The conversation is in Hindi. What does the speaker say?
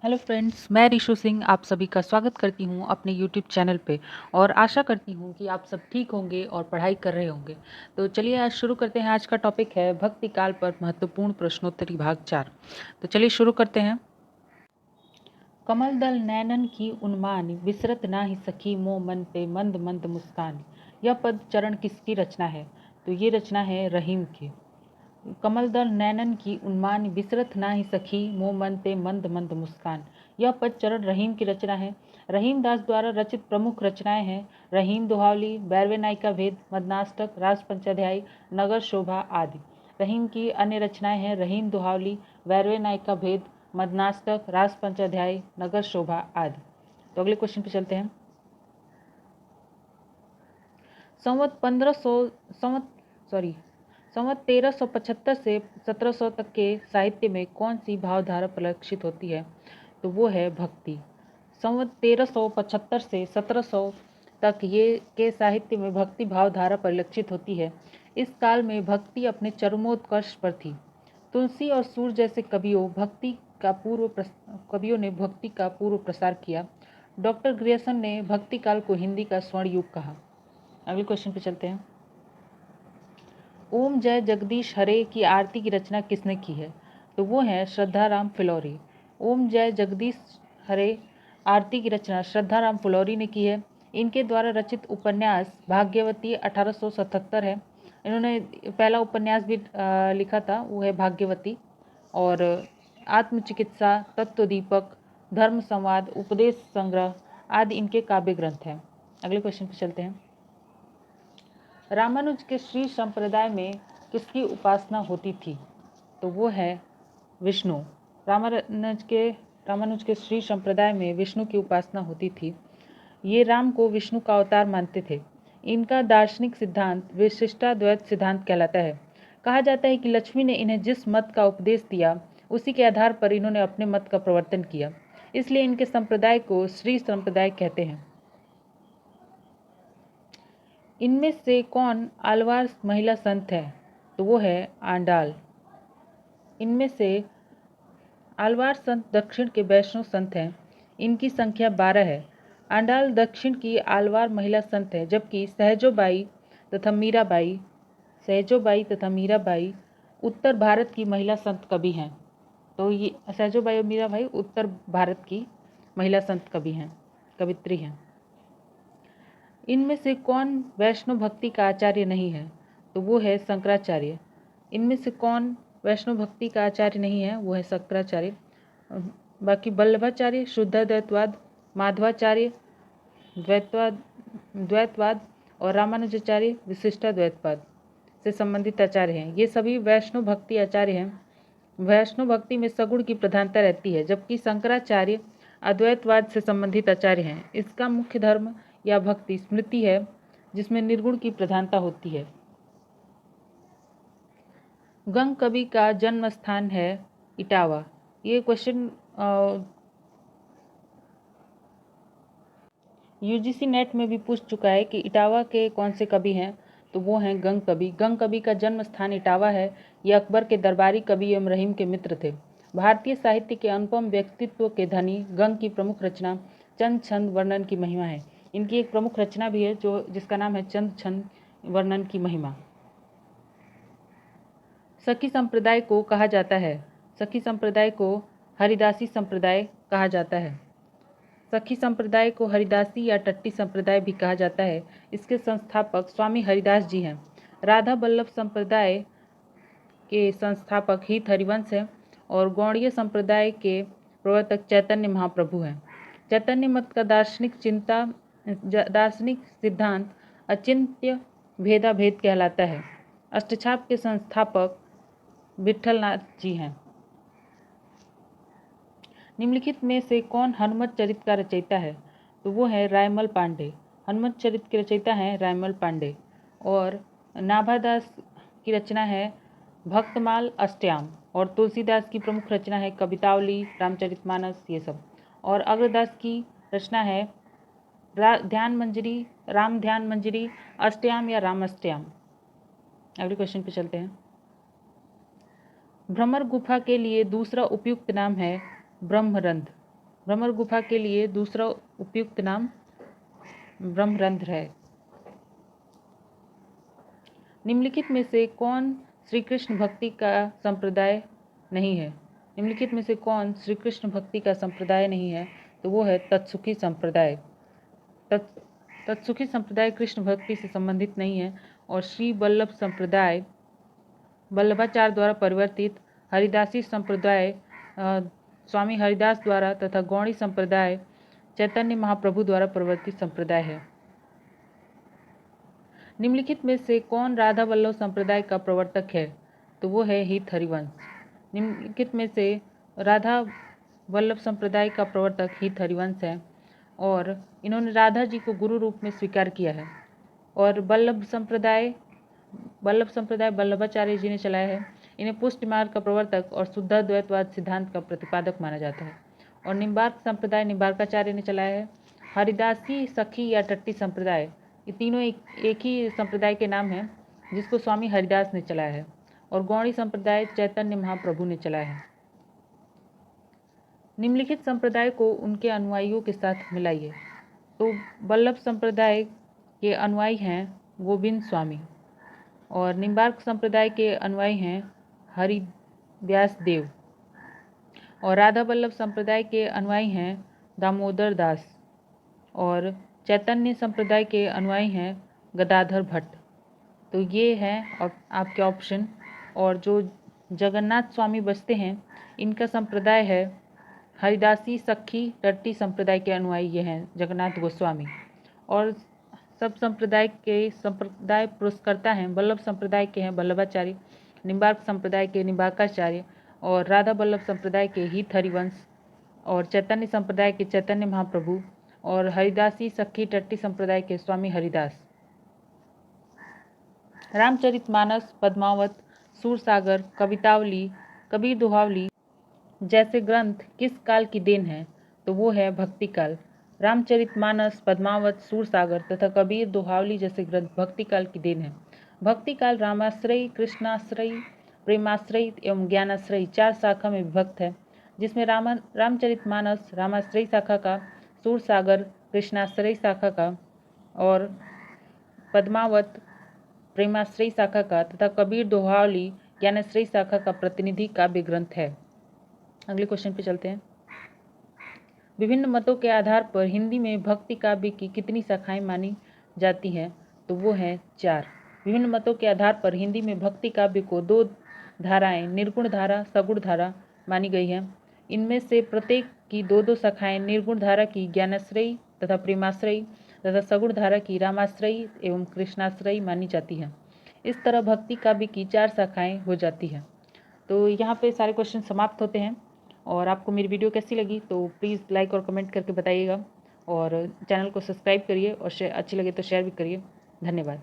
हेलो फ्रेंड्स, मैं रिशु सिंह आप सभी का स्वागत करती हूं अपने यूट्यूब चैनल पे। और आशा करती हूं कि आप सब ठीक होंगे और पढ़ाई कर रहे होंगे। तो चलिए आज शुरू करते हैं। आज का टॉपिक है भक्ति काल पर महत्वपूर्ण प्रश्नोत्तरी भाग 4। तो चलिए शुरू करते हैं। कमल दल नैनन की उन्मानी विसरत ना ही सखी मोह मन पे मंद मंद मुस्कान। यह पद चरण किसकी रचना है? तो ये रचना है रहीम की। कमल दल नैनन की उन्मान विसरत ना ही सखी मोह मन ते मंद मंद मुस्कान। यह पद चरण रहीम की रचना है। रहीम दास द्वारा रचित प्रमुख रचनाएं हैं रहीम दोहावली, बैरवे नायिका भेद, मदनाष्टक, रास पंचाध्यायी, नगर शोभा आदि। रहीम की अन्य रचनाएं हैं रहीम दोहावली, बैरवे नायिका भेद, मदनाष्टक, रास पंचाध्यायी, नगर शोभा आदि। तो अगले क्वेश्चन पे चलते हैं। संवत 1375 से 1700 तक के साहित्य में कौन सी भावधारा परिलक्षित होती है? तो वो है भक्ति। संवत 1375 से 1700 तक ये के साहित्य में भक्ति भावधारा परिलक्षित होती है। इस काल में भक्ति अपने चरमोत्कर्ष पर थी। तुलसी और सूर जैसे कवियों ने भक्ति का पूर्व प्रसार किया। डॉक्टर ग्रियर्सन ने भक्ति काल को हिंदी का स्वर्ण युग कहा। अगले क्वेश्चन पे चलते हैं। ओम जय जगदीश हरे की आरती की रचना किसने की है? तो वो है श्रद्धाराम फिलौरी। ओम जय जगदीश हरे आरती की रचना श्रद्धाराम फिलौरी ने की है। इनके द्वारा रचित उपन्यास भाग्यवती 1877 है। इन्होंने पहला उपन्यास भी लिखा था, वो है भाग्यवती। और आत्मचिकित्सा, तत्वदीपक, धर्म संवाद, उपदेश संग्रह आदि इनके काव्य ग्रंथ हैं। अगले क्वेश्चन पर चलते हैं। रामानुज के श्री संप्रदाय में किसकी उपासना होती थी? तो वो है विष्णु। रामानुज के श्री संप्रदाय में विष्णु की उपासना होती थी। ये राम को विष्णु का अवतार मानते थे। इनका दार्शनिक सिद्धांत विशिष्टाद्वैत सिद्धांत कहलाता है। कहा जाता है कि लक्ष्मी ने इन्हें जिस मत का उपदेश दिया उसी के आधार पर इन्होंने अपने मत का प्रवर्तन किया, इसलिए इनके संप्रदाय को श्री संप्रदाय कहते हैं। इनमें से कौन आलवार महिला संत है? तो वो है आंडाल। इनमें से आलवार संत दक्षिण के वैष्णव संत हैं। इनकी संख्या 12 है। आंडाल दक्षिण की आलवार महिला संत है, जबकि सहजोबाई तथा मीराबाई उत्तर भारत की महिला संत कवि हैं। तो ये सहजोबाई और मीराबाई उत्तर भारत की महिला संत कवित्री हैं। इनमें से कौन वैष्णव भक्ति का आचार्य नहीं है? तो वो है शंकराचार्य। इनमें से कौन वैष्णव भक्ति का आचार्य नहीं है? वो है शंकराचार्य। बाकी वल्लभाचार्य शुद्धाद्वैतवाद, माधवाचार्य द्वैतवाद और रामानुजाचार्य विशिष्टाद्वैतवाद से संबंधित आचार्य हैं। ये सभी वैष्णव भक्ति आचार्य हैं। वैष्णव भक्ति में सगुण की प्रधानता रहती है, जबकि शंकराचार्य अद्वैतवाद से संबंधित आचार्य हैं। इसका मुख्य धर्म या भक्ति स्मृति है, जिसमें निर्गुण की प्रधानता होती है। गंग कवि का जन्म स्थान है इटावा। ये क्वेश्चन यूजीसी नेट में भी पूछ चुका है कि इटावा के कौन से कवि हैं? तो वो हैं गंग कवि। गंग कवि का जन्म स्थान इटावा है। ये अकबर के दरबारी कवि एवं रहीम के मित्र थे। भारतीय साहित्य के अनुपम व्यक्तित्व के धनी गंग की प्रमुख रचना चंद छंद वर्णन की महिमा है। इनकी एक प्रमुख रचना भी है जिसका नाम है चंद छंद वर्णन की महिमा। सखी संप्रदाय को कहा जाता है। सखी संप्रदाय को हरिदासी संप्रदाय कहा जाता है। सखी संप्रदाय को हरिदासी या टट्टी संप्रदाय भी कहा जाता है। इसके संस्थापक स्वामी हरिदास जी हैं। राधा बल्लभ संप्रदाय के संस्थापक हित हरिवंश हैं और गौड़ीय संप्रदाय के प्रवर्तक चैतन्य महाप्रभु हैं। चैतन्य मत का दार्शनिक सिद्धांत अचिंत्य भेदाभेद कहलाता है। अष्टछाप के संस्थापक विठलनाथ जी हैं। निम्नलिखित में से कौन हनुमत चरित का रचयिता है? तो वो है रायमल पांडे। हनुमत चरित के रचयिता हैं रायमल पांडे। और नाभादास की रचना है भक्तमाल अष्टयाम। और तुलसीदास की प्रमुख रचना है कवितावली, रामचरितमानस, ये सब। और अग्रदास की रचना है राम ध्यान मंजरी, अष्टयाम या राम अष्टयाम। अगले क्वेश्चन पे चलते हैं। भ्रमर गुफा के लिए दूसरा उपयुक्त नाम है ब्रह्मरंध्र। भ्रमर गुफा के लिए दूसरा उपयुक्त नाम ब्रह्मरंध्र है। निम्नलिखित में से कौन श्री कृष्ण भक्ति का संप्रदाय नहीं है? निम्नलिखित में से कौन श्री कृष्ण भक्ति का संप्रदाय नहीं है? तो वो है तत्सुखी संप्रदाय। तत्सुखी संप्रदाय कृष्ण भक्ति से संबंधित नहीं है और श्री वल्लभ संप्रदाय वल्लभाचार्य द्वारा परिवर्तित, हरिदासी संप्रदाय स्वामी हरिदास द्वारा तथा गौड़ी संप्रदाय चैतन्य महाप्रभु द्वारा परिवर्तित संप्रदाय है। निम्नलिखित में से कौन राधा वल्लभ संप्रदाय का प्रवर्तक है? तो वो है हित हरिवंश। निम्नलिखित में से राधा वल्लभ संप्रदाय का प्रवर्तक हित हरिवंश है और इन्होंने राधा जी को गुरु रूप में स्वीकार किया है। और वल्लभ संप्रदाय वल्लभाचार्य जी ने चलाया है। इन्हें पुष्टि मार्ग का प्रवर्तक और शुद्धाद्वैतवाद सिद्धांत का प्रतिपादक माना जाता है। और निम्बार्क संप्रदाय निम्बार्काचार्य ने चलाया है। हरिदासी, सखी या टट्टी संप्रदाय, ये तीनों एक ही संप्रदाय के नाम हैं जिसको स्वामी हरिदास ने चलाया है। और गौड़ी संप्रदाय चैतन्य महाप्रभु ने चलाया है। निम्नलिखित संप्रदाय को उनके अनुयायियों के साथ मिलाइए। तो वल्लभ संप्रदाय के अनुयायी हैं गोविंद स्वामी और निम्बार्क संप्रदाय के अनुयायी हैं हरिव्यास देव और राधा वल्लभ संप्रदाय के अनुयायी हैं दामोदर दास और चैतन्य संप्रदाय के अनुयायी हैं गदाधर भट्ट। तो ये हैं आपके ऑप्शन। और जो जगन्नाथ स्वामी बचते हैं इनका संप्रदाय है हरिदासी, सखी, टट्टी संप्रदाय के अनुयायी ये हैं जगन्नाथ गोस्वामी। और सब संप्रदाय पुरस्कर्ता हैं वल्लभ संप्रदाय के हैं वल्लभाचार्य, निम्बार्क संप्रदाय के निम्बार्काचार्य और राधा वल्लभ संप्रदाय के हित हरिवंश और चैतन्य संप्रदाय के चैतन्य महाप्रभु और हरिदासी, सखी, टट्टी संप्रदाय के स्वामी हरिदास। रामचरितमानस, पद्मावत, सूरसागर, कवितावली, कबीर दोहावली जैसे ग्रंथ किस काल की देन है? तो वो है भक्ति काल। रामचरितमानस, पद्मावत, सूरसागर तथा कबीर दोहावली जैसे ग्रंथ भक्ति काल की देन है। भक्ति काल रामाश्रयी, कृष्णाश्रयी, प्रेमाश्रयी एवं ज्ञानाश्रयी 4 शाखा में विभक्त है, जिसमें रामचरितमानस रामाश्रयी शाखा का, सूरसागर कृष्णाश्रयी शाखा का और पद्मावत प्रेमाश्रयी शाखा का तथा कबीर दोहावली ज्ञानाश्रयी शाखा का प्रतिनिधि काव्य ग्रंथ है। अगले क्वेश्चन पे चलते हैं। विभिन्न मतों के आधार पर हिंदी में भक्ति काव्य की कितनी शाखाएं मानी जाती हैं? तो वो हैं 4। विभिन्न मतों के आधार पर हिंदी में भक्ति काव्य को 2 धाराएं निर्गुण धारा, सगुण धारा मानी गई हैं। इनमें से प्रत्येक की 2-2 शाखाएं निर्गुण धारा की ज्ञानाश्रयी तथा प्रेमाश्रयी तथा सगुण धारा की रामाश्रयी एवं कृष्णाश्रयी मानी जाती है। इस तरह भक्ति काव्य की 4 शाखाएं हो जाती हैं। तो यहाँ पे सारे क्वेश्चन समाप्त होते हैं। और आपको मेरी वीडियो कैसी लगी तो प्लीज़ लाइक और कमेंट करके बताइएगा और चैनल को सब्सक्राइब करिए और अच्छी लगे तो शेयर भी करिए। धन्यवाद।